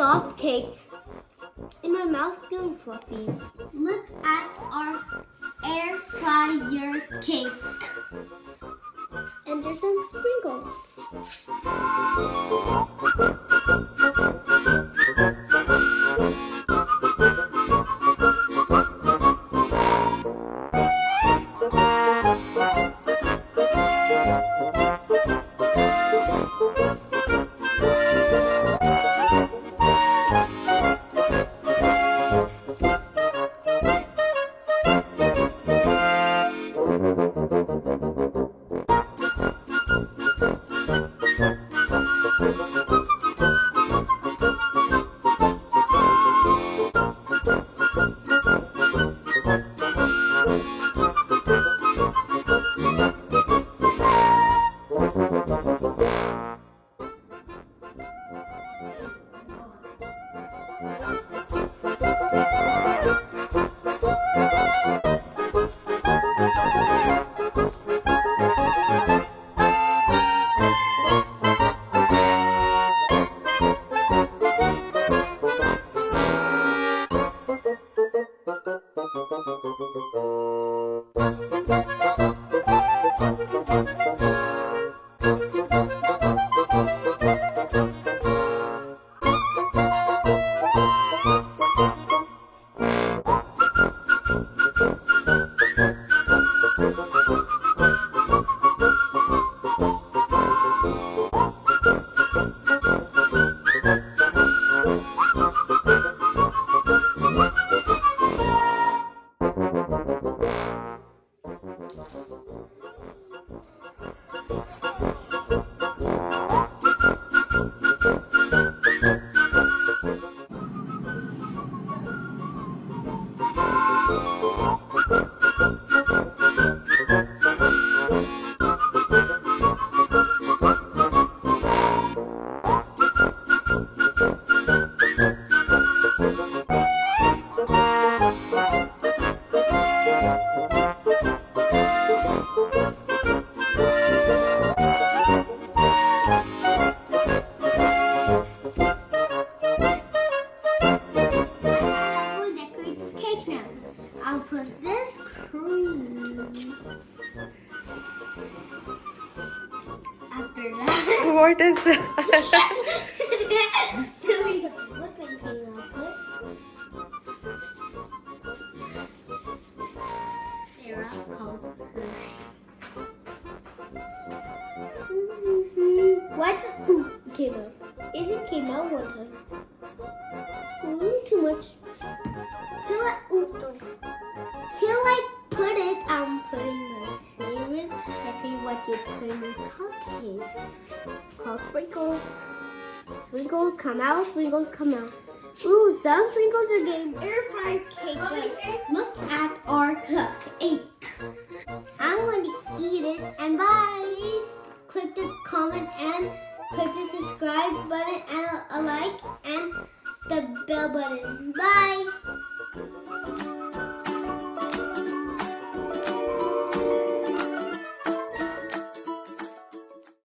soft cake. And my mouth's feeling fluffy. Look at our air fryer cake. And there's some sprinkles. I'll put this cream after that. What is that? Silly whipping cream I'll put. Sarah called Hershey's. What came out? It came out one time. Too much. Till I put it, I'm putting my favorite, what you put in your cupcakes. Called sprinkles. Sprinkles come out, sprinkles come out. Ooh, some sprinkles are getting air fried cake. Look at our cupcake. I'm going to eat it, and bye. Click the comment and click the subscribe button and a like and the bell button. Bye.